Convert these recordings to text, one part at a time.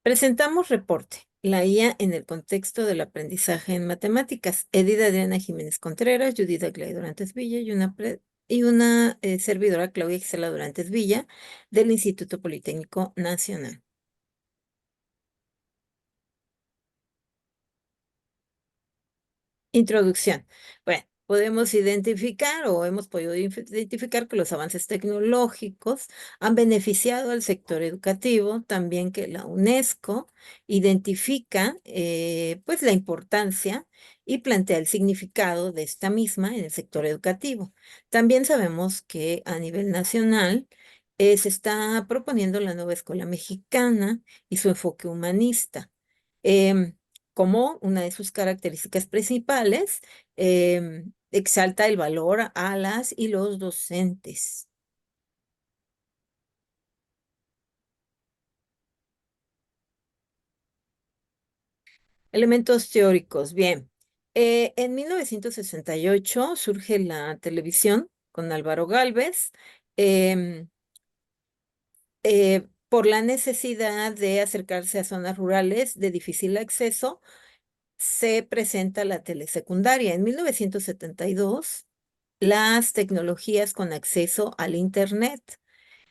Presentamos reporte. La IA en el contexto del aprendizaje en matemáticas. Edith Adriana Jiménez Contreras, Judith Aglaya Dorantes Villa y una servidora Claudia Gisela Dorantes Villa del Instituto Politécnico Nacional. Introducción. Bueno, podemos identificar o hemos podido identificar que los avances tecnológicos han beneficiado al sector educativo, también que la UNESCO identifica pues la importancia y plantea el significado de esta misma en el sector educativo. También sabemos que a nivel nacional se está proponiendo la nueva escuela mexicana y su enfoque humanista. Em, Como una de sus características principales, exalta el valor a las y los docentes. Elementos teóricos, bien. En 1968 surge la televisión con Álvaro Gálvez, em, por la necesidad de acercarse a zonas rurales de difícil acceso, se presenta la telesecundaria. En 1972 las tecnologías con acceso al Internet,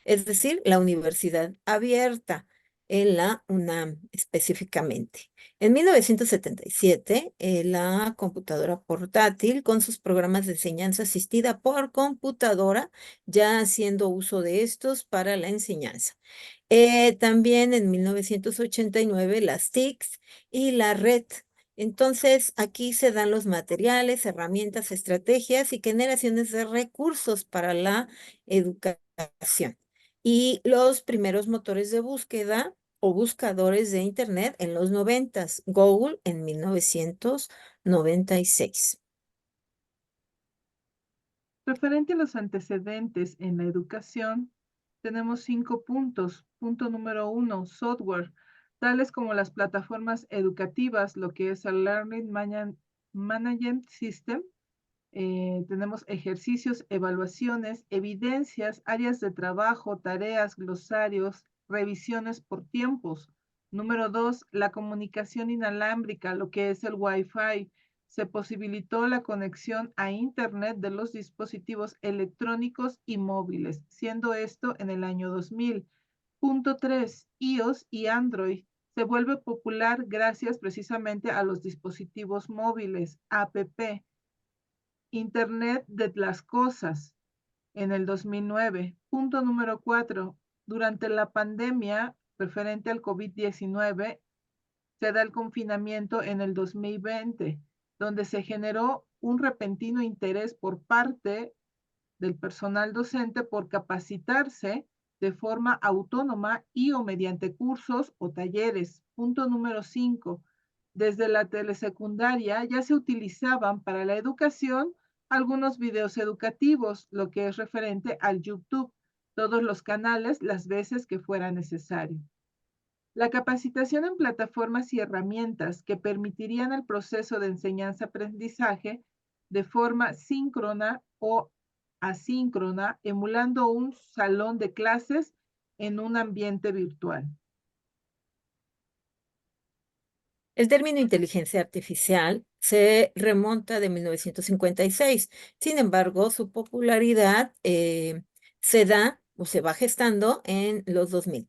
es decir, la universidad abierta en la UNAM específicamente. En 1977, la computadora portátil con sus programas de enseñanza asistida por computadora, ya haciendo uso de estos para la enseñanza. También en 1989 las TICs y la red. Entonces, aquí se dan los materiales, herramientas, estrategias y generaciones de recursos para la educación. Y los primeros motores de búsqueda o buscadores de Internet en los 90, Google en 1996. Referente a los antecedentes en la educación, tenemos 5 puntos. Punto número 1, software, tales como las plataformas educativas, lo que es el Management System. Tenemos ejercicios, evaluaciones, evidencias, áreas de trabajo, tareas, glosarios, revisiones por tiempos. Número 2, la comunicación inalámbrica, lo que es el Wi-Fi. Se posibilitó la conexión a Internet de los dispositivos electrónicos y móviles, siendo esto en el año 2000. Punto 3, iOS y Android. Se vuelve popular gracias precisamente a los dispositivos móviles, app. Internet de las cosas en el 2009. Punto número 4. Durante la pandemia referente al COVID-19, se da el confinamiento en el 2020, donde se generó un repentino interés por parte del personal docente por capacitarse de forma autónoma y o mediante cursos o talleres. Punto número 5. Desde la telesecundaria ya se utilizaban para la educación algunos videos educativos, lo que es referente al YouTube, todos los canales las veces que fuera necesario. La capacitación en plataformas y herramientas que permitirían el proceso de enseñanza-aprendizaje de forma síncrona o asíncrona, emulando un salón de clases en un ambiente virtual. El término inteligencia artificial se remonta de 1956. Sin embargo, su popularidad se da o se va gestando en los 2000.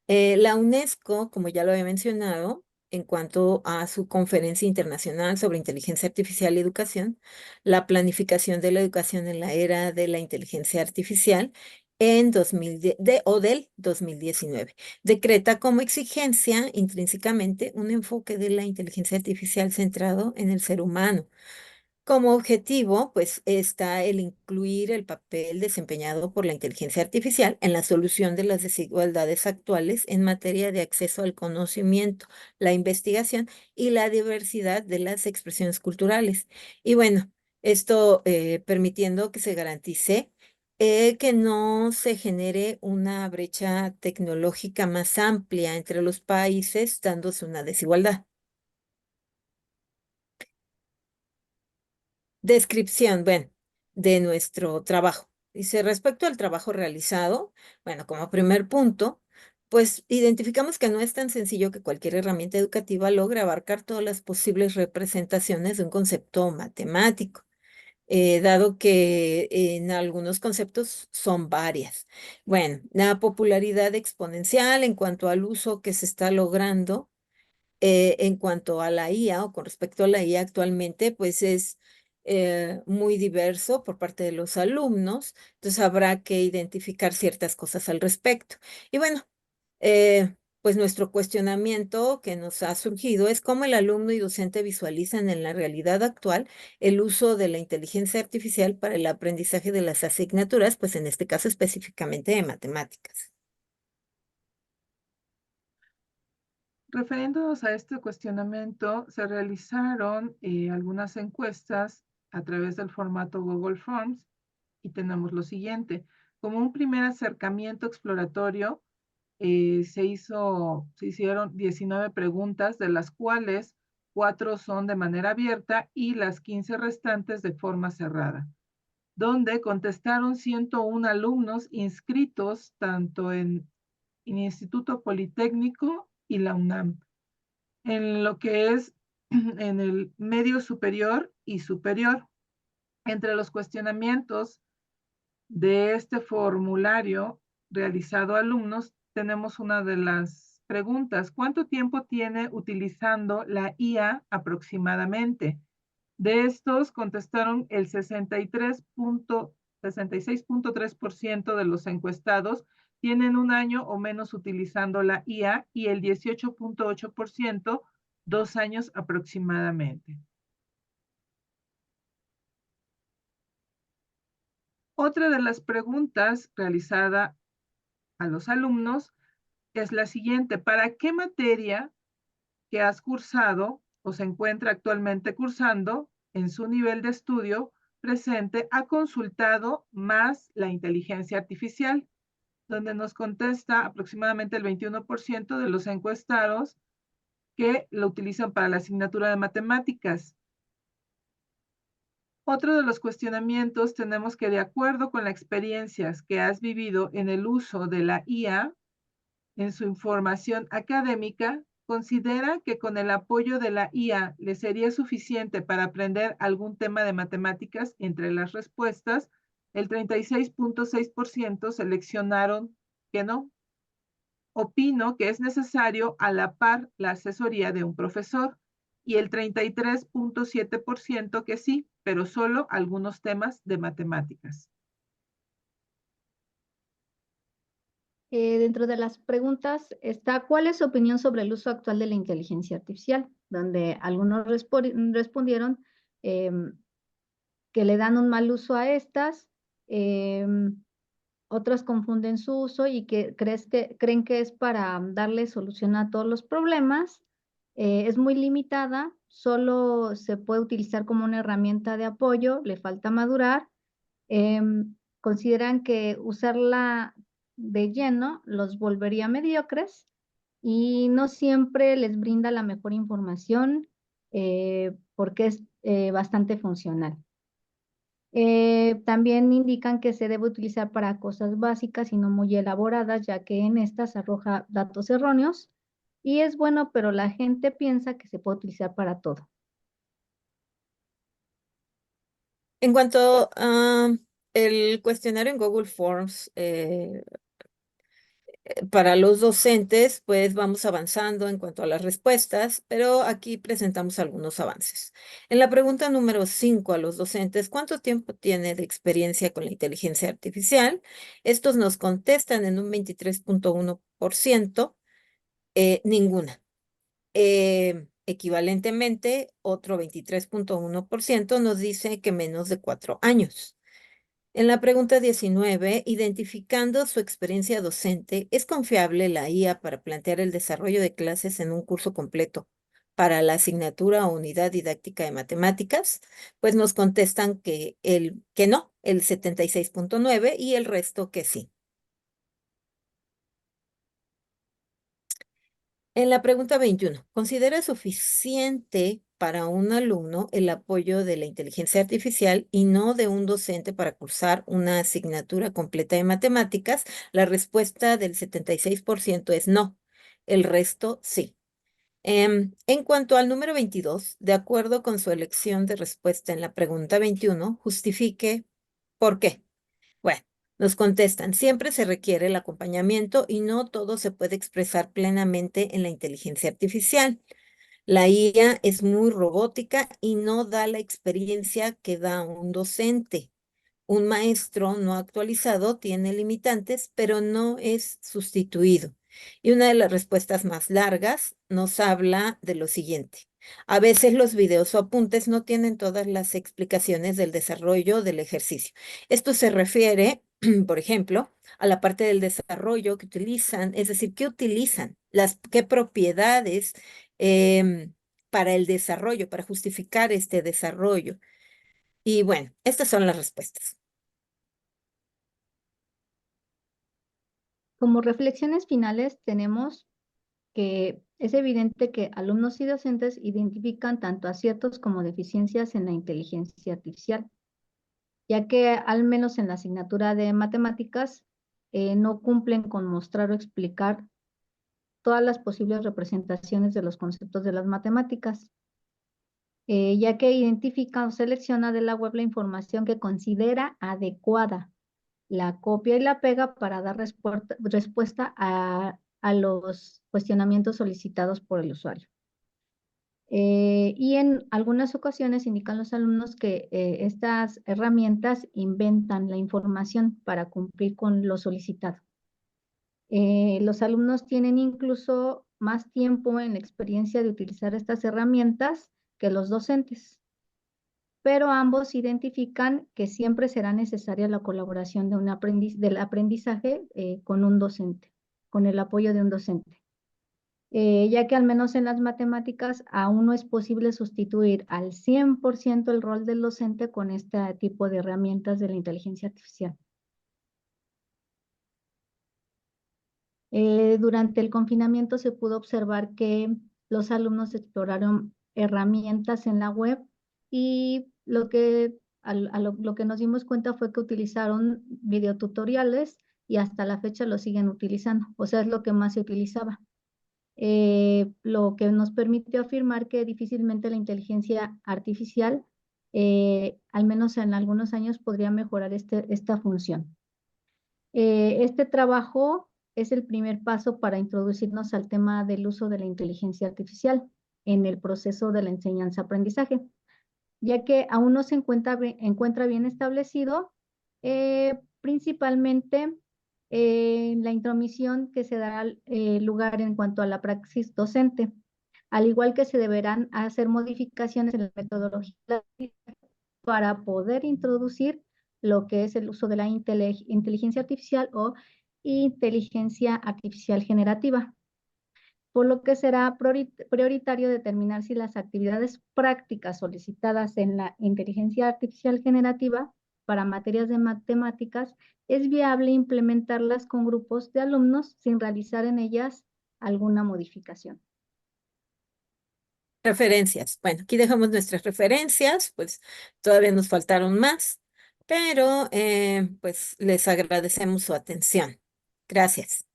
La UNESCO, como ya lo había mencionado, en cuanto a su conferencia internacional sobre inteligencia artificial y educación, la planificación de la educación en la era de la inteligencia artificial en 2019 decreta como exigencia intrínsecamente un enfoque de la inteligencia artificial centrado en el ser humano. Como objetivo, pues está el incluir el papel desempeñado por la inteligencia artificial en la solución de las desigualdades actuales en materia de acceso al conocimiento, la investigación y la diversidad de las expresiones culturales. Y bueno, esto permitiendo que se garantice que no se genere una brecha tecnológica más amplia entre los países, dándose una desigualdad. Descripción, bueno, de nuestro trabajo. Dice, respecto al trabajo realizado, bueno, como primer punto, pues identificamos que no es tan sencillo que cualquier herramienta educativa logre abarcar todas las posibles representaciones de un concepto matemático, dado que en algunos conceptos son varias. Bueno, la popularidad exponencial en cuanto al uso que se está logrando en cuanto a la IA o con respecto a la IA actualmente, pues es muy diverso por parte de los alumnos, entonces habrá que identificar ciertas cosas al respecto. Y bueno, pues nuestro cuestionamiento que nos ha surgido es cómo el alumno y docente visualizan en la realidad actual el uso de la inteligencia artificial para el aprendizaje de las asignaturas, pues en este caso específicamente de matemáticas. Refiriéndonos a este cuestionamiento, se realizaron algunas encuestas a través del formato Google Forms y tenemos lo siguiente. Como un primer acercamiento exploratorio, se hicieron 19 preguntas, de las cuales 4 son de manera abierta y las 15 restantes de forma cerrada, donde contestaron 101 alumnos inscritos tanto en el Instituto Politécnico y la UNAM, en lo que es en el medio superior y superior. Entre los cuestionamientos de este formulario realizado a alumnos, tenemos una de las preguntas: ¿cuánto tiempo tiene utilizando la IA aproximadamente? De estos contestaron el 66.3% de los encuestados tienen un año o menos utilizando la IA y el 18.8% 2 años aproximadamente. Otra de las preguntas realizada a los alumnos es la siguiente: ¿para qué materia que has cursado o se encuentra actualmente cursando en su nivel de estudio presente ha consultado más la inteligencia artificial? Donde nos contesta aproximadamente el 21% de los encuestados que lo utilizan para la asignatura de matemáticas. Otro de los cuestionamientos tenemos que, de acuerdo con las experiencias que has vivido en el uso de la IA en su información académica, considera que con el apoyo de la IA le sería suficiente para aprender algún tema de matemáticas. Entre las respuestas, el 36.6% seleccionaron que no. Opino que es necesario a la par la asesoría de un profesor, y el 33.7% que sí, pero solo algunos temas de matemáticas. Dentro de las preguntas está, ¿cuál es su opinión sobre el uso actual de la inteligencia artificial? Donde algunos respondieron que le dan un mal uso a estas, otros confunden su uso y que creen que es para darle solución a todos los problemas. Es muy limitada, solo se puede utilizar como una herramienta de apoyo, le falta madurar. Consideran que usarla de lleno los volvería mediocres y no siempre les brinda la mejor información porque es bastante funcional. También indican que se debe utilizar para cosas básicas y no muy elaboradas, ya que en estas arroja datos erróneos y es bueno, pero la gente piensa que se puede utilizar para todo. En cuanto a el cuestionario en Google Forms, para los docentes, pues vamos avanzando en cuanto a las respuestas, pero aquí presentamos algunos avances. En la pregunta número 5 a los docentes, ¿cuánto tiempo tiene de experiencia con la inteligencia artificial? Estos nos contestan en un 23.1%, ninguna. Equivalentemente, otro 23.1% nos dice que menos de 4 años. En la pregunta 19, identificando su experiencia docente, ¿es confiable la IA para plantear el desarrollo de clases en un curso completo para la asignatura o unidad didáctica de matemáticas? Pues nos contestan que no, el 76.9 y el resto que sí. En la pregunta 21, ¿considera suficiente para un alumno el apoyo de la inteligencia artificial y no de un docente para cursar una asignatura completa de matemáticas? La respuesta del 76% es no. El resto sí. En cuanto al número 22, de acuerdo con su elección de respuesta en la pregunta 21, justifique por qué. Bueno, nos contestan, siempre se requiere el acompañamiento y no todo se puede expresar plenamente en la inteligencia artificial. La IA es muy robótica y no da la experiencia que da un docente. Un maestro no actualizado tiene limitantes, pero no es sustituido. Y una de las respuestas más largas nos habla de lo siguiente. A veces los videos o apuntes no tienen todas las explicaciones del desarrollo del ejercicio. Esto se refiere, por ejemplo, a la parte del desarrollo que utilizan, es decir, qué utilizan, qué propiedades para el desarrollo, para justificar este desarrollo. Y bueno, estas son las respuestas. Como reflexiones finales tenemos que es evidente que alumnos y docentes identifican tanto aciertos como deficiencias en la inteligencia artificial, ya que al menos en la asignatura de matemáticas no cumplen con mostrar o explicar todas las posibles representaciones de los conceptos de las matemáticas, ya que identifica o selecciona de la web la información que considera adecuada, la copia y la pega para dar respuesta a los cuestionamientos solicitados por el usuario. Y en algunas ocasiones indican los alumnos que estas herramientas inventan la información para cumplir con lo solicitado. Los alumnos tienen incluso más tiempo en la experiencia de utilizar estas herramientas que los docentes, pero ambos identifican que siempre será necesaria la colaboración del aprendizaje con un docente, con el apoyo de un docente. Ya que al menos en las matemáticas aún no es posible sustituir al 100% el rol del docente con este tipo de herramientas de la inteligencia artificial. Durante el confinamiento se pudo observar que los alumnos exploraron herramientas en la web y lo que nos dimos cuenta fue que utilizaron videotutoriales y hasta la fecha lo siguen utilizando, o sea, es lo que más se utilizaba. Lo que nos permitió afirmar que difícilmente la inteligencia artificial, al menos en algunos años, podría mejorar esta función. Este trabajo es el primer paso para introducirnos al tema del uso de la inteligencia artificial en el proceso de la enseñanza-aprendizaje, ya que aún no se encuentra bien establecido, principalmente la intromisión que se dará lugar en cuanto a la praxis docente, al igual que se deberán hacer modificaciones en la metodología para poder introducir lo que es el uso de la inteligencia artificial o inteligencia artificial generativa, por lo que será prioritario determinar si las actividades prácticas solicitadas en la inteligencia artificial generativa para materias de matemáticas es viable implementarlas con grupos de alumnos sin realizar en ellas alguna modificación. Referencias. Bueno, aquí dejamos nuestras referencias, pues todavía nos faltaron más, pero pues les agradecemos su atención. Gracias.